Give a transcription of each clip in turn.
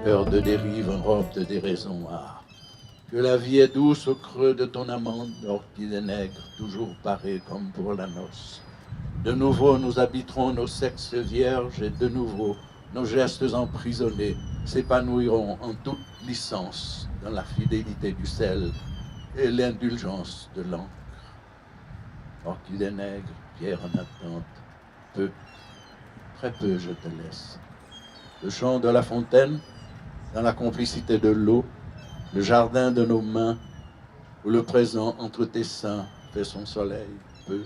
Heure de dérive en robe de déraison. Ah, que la vie est douce au creux de ton amande, orchidée nègre, toujours parée comme pour la noce. De nouveau, nous habiterons nos sexes vierges et de nouveau, nos gestes emprisonnés s'épanouiront en toute licence dans la fidélité du sel et l'indulgence de l'encre. Orchidée nègre, pierre en attente, peu, très peu je te laisse. Le chant de la fontaine, dans la complicité de l'eau, le jardin de nos mains, où le présent entre tes seins fait son soleil, peu,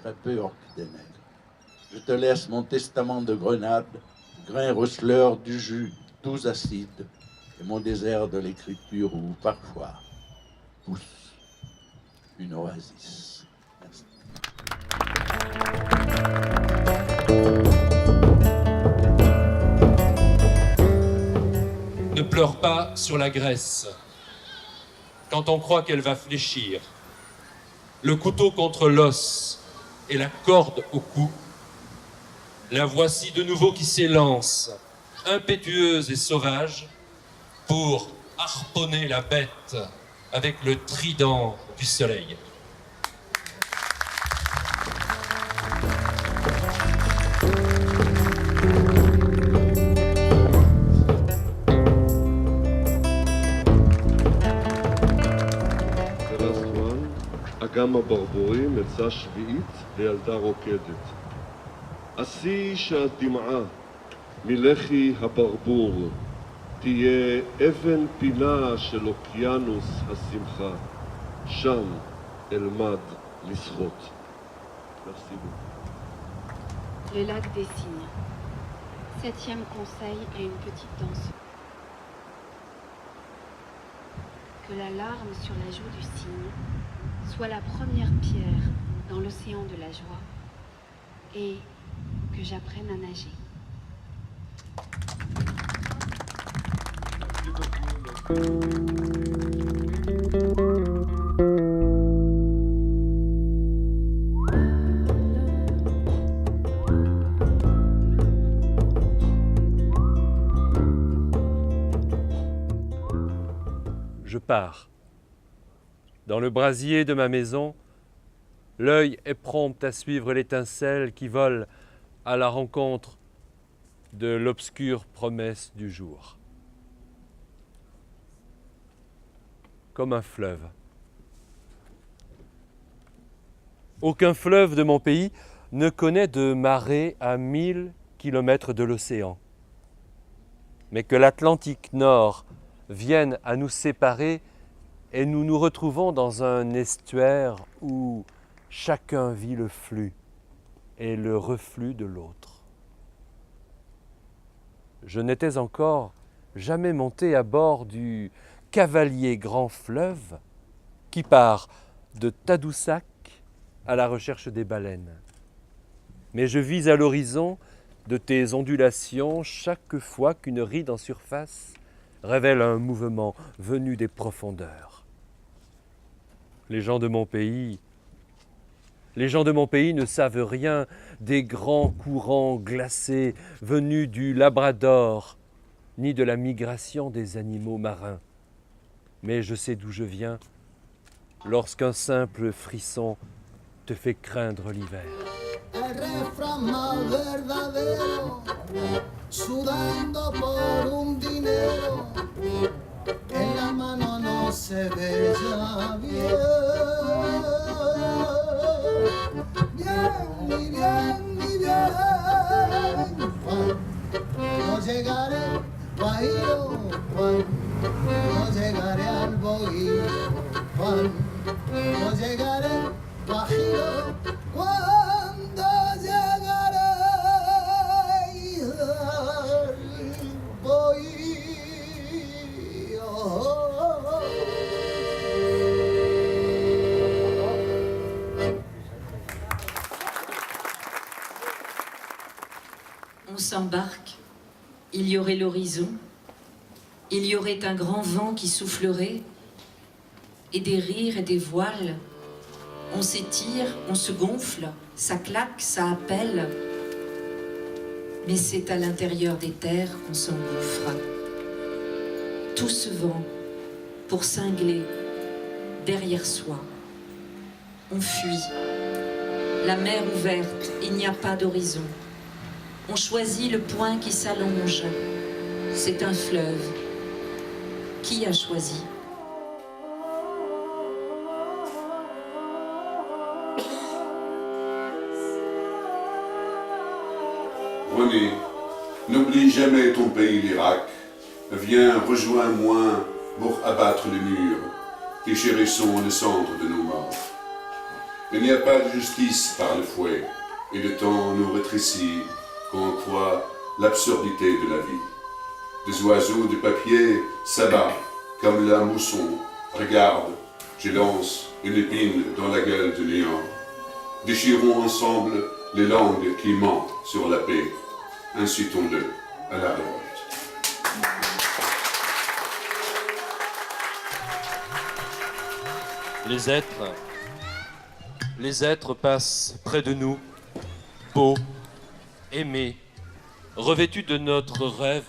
très peu orchidée nègre. Je te laisse mon testament de grenade, grain receleur du jus doux acide, et mon désert de l'écriture où parfois pousse une oasis. Merci. Ne pleure pas sur la Grèce quand on croit qu'elle va fléchir. Le couteau contre l'os et la corde au cou. La voici de nouveau qui s'élance, impétueuse et sauvage, pour harponner la bête avec le trident du soleil. אגם הברבורי, מצא שביעית לילדה רוקדת. עשי שהדמעה מלחי הברבור תהיה אבן פינה של אוקיינוס השמחה. שם אלמד לשחות. Merci beaucoup. Le lac des cygnes. 7e conseil à une petite danse. Que la larme sur la joue du cygne soit la première pierre dans l'océan de la joie et que j'apprenne à nager. Je pars. Dans le brasier de ma maison, l'œil est prompt à suivre l'étincelle qui vole à la rencontre de l'obscure promesse du jour. Comme un fleuve. Aucun fleuve de mon pays ne connaît de marée à 1000 kilomètres de l'océan. Mais que l'Atlantique Nord vienne à nous séparer et nous nous retrouvons dans un estuaire où chacun vit le flux et le reflux de l'autre. Je n'étais encore jamais monté à bord du cavalier grand fleuve qui part de Tadoussac à la recherche des baleines. Mais je vis à l'horizon de tes ondulations chaque fois qu'une ride en surface révèle un mouvement venu des profondeurs. Les gens de mon pays ne savent rien des grands courants glacés venus du Labrador, ni de la migration des animaux marins. Mais je sais d'où je viens lorsqu'un simple frisson te fait craindre l'hiver. El refrán más verdadero, sudando por un dinero, en la mano no se ve ya bien, bien, ni bien, ni bien. Juan, no llegaré, Guajiro, Juan, no llegaré al Bohío, Juan, no llegaré, Guajiro, cuando llegaré al Bohío. On s'embarque, il y aurait l'horizon, il y aurait un grand vent qui soufflerait, et des rires et des voiles. On s'étire, on se gonfle, ça claque, ça appelle. Mais c'est à l'intérieur des terres qu'on s'engouffre. tout se vend pour cingler derrière soi. On fuit. La mer ouverte, il n'y a pas d'horizon. On choisit le point qui s'allonge. C'est un fleuve. Qui a choisi ? René, n'oublie jamais ton pays, l'Irak. Viens, rejoins-moi pour abattre les murs et chérissons le centre de nos morts. Il n'y a pas de justice par le fouet, et le temps nous rétrécit quand on croit l'absurdité de la vie. Des oiseaux de papier s'abattent comme la mousson. Regarde, je lance une épine dans la gueule du lion. Déchirons ensemble les langues qui mentent sur la paix. Incitons-le à la révolte. Les êtres passent près de nous, beaux, aimés, revêtus de notre rêve,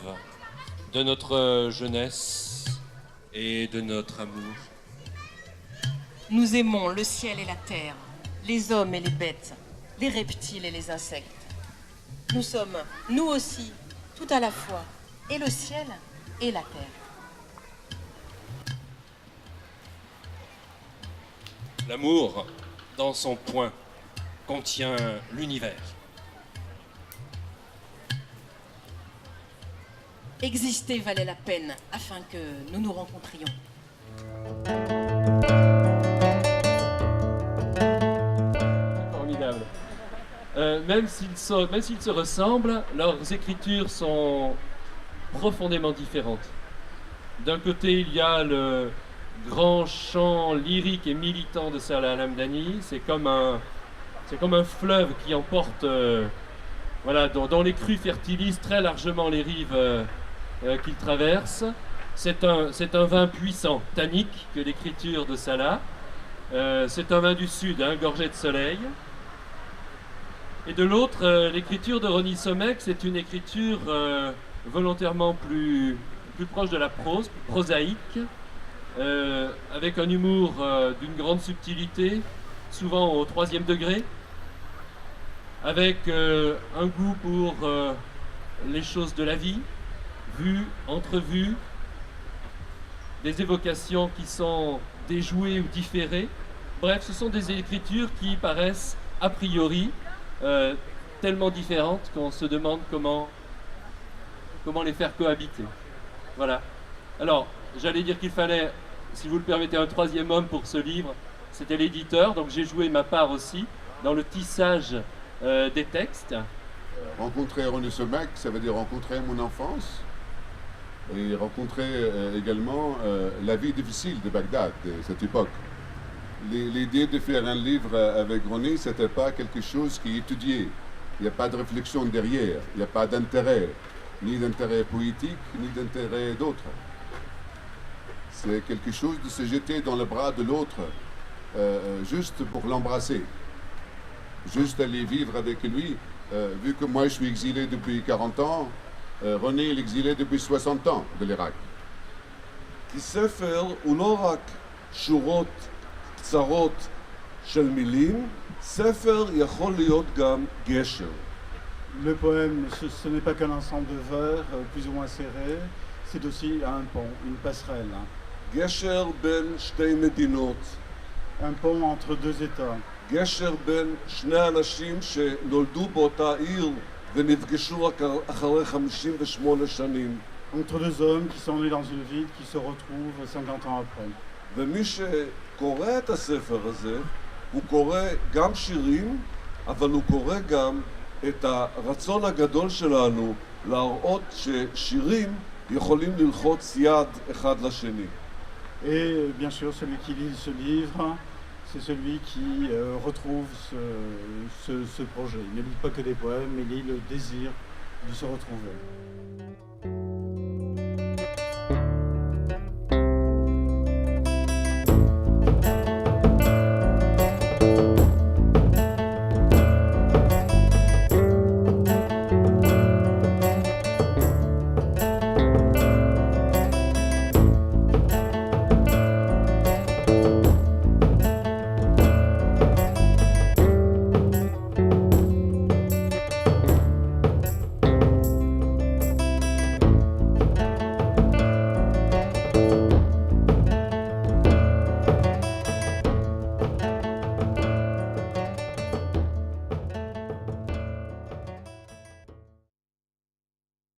de notre jeunesse et de notre amour. Nous aimons le ciel et la terre, les hommes et les bêtes, les reptiles et les insectes. Nous sommes, nous aussi, tout à la fois, et le ciel et la terre. L'amour, dans son point, contient l'univers. Exister valait la peine afin que nous nous rencontrions. Formidable. Même s'ils se ressemblent, leurs écritures sont profondément différentes. D'un côté, il y a le grand chant lyrique et militant de Salah Al-Hamdani. C'est comme un fleuve qui emporte, dont les crues fertilisent très largement les rives qu'il traverse. C'est un vin puissant, tannique, que l'écriture de Salah. C'est un vin du sud, gorgé de soleil. Et de l'autre, l'écriture de Ronnie Sommeck, c'est une écriture volontairement plus proche de la prose, plus prosaïque, avec un humour d'une grande subtilité, souvent au 3e degré, avec un goût pour les choses de la vie, vues, entrevues, des évocations qui sont déjouées ou différées. Bref, ce sont des écritures qui paraissent a priori tellement différentes qu'on se demande comment les faire cohabiter. Voilà. Alors, j'allais dire qu'il fallait, si vous le permettez, un 3e homme pour ce livre. C'était l'éditeur, donc j'ai joué ma part aussi dans le tissage des textes. Rencontrer Ronnie Sommeck, ça veut dire rencontrer mon enfance et rencontrer également la vie difficile de Bagdad, de cette époque. L'idée de faire un livre avec Ronnie, ce n'était pas quelque chose qui est étudié. Il n'y a pas de réflexion derrière, il n'y a pas d'intérêt, ni d'intérêt politique, ni d'intérêt d'autre. C'est quelque chose de se jeter dans le bras de l'autre, juste pour l'embrasser, juste aller vivre avec lui. Vu que moi je suis exilé depuis 40 ans, Ronnie est exilé depuis 60 ans de l'Irak. כי ספר הוא לא רק שורות קצרות של מילים, ספר יכול להיות גם גשר. Le poème, ce n'est pas qu'un ensemble de vers plus ou moins serrés, c'est aussi un pont, une passerelle. גשר בין שתי מדינות. Un pont entre deux États. גשר בין שני אנשים שנולדו באותה עיר ונפגשו רק אחרי 58 שנים. Entre deux hommes qui sont nés dans une ville qui se retrouvent 50 ans après. ומי שקורא את הספר הזה, הוא קורא גם שירים, אבל הוא קורא גם את הרצון הגדול שלנו להראות ששירים יכולים ללחוץ יד אחד לשני. Et bien sûr, celui qui lit ce livre, c'est celui qui retrouve ce projet. Il ne lit pas que des poèmes, mais il lit le désir de se retrouver.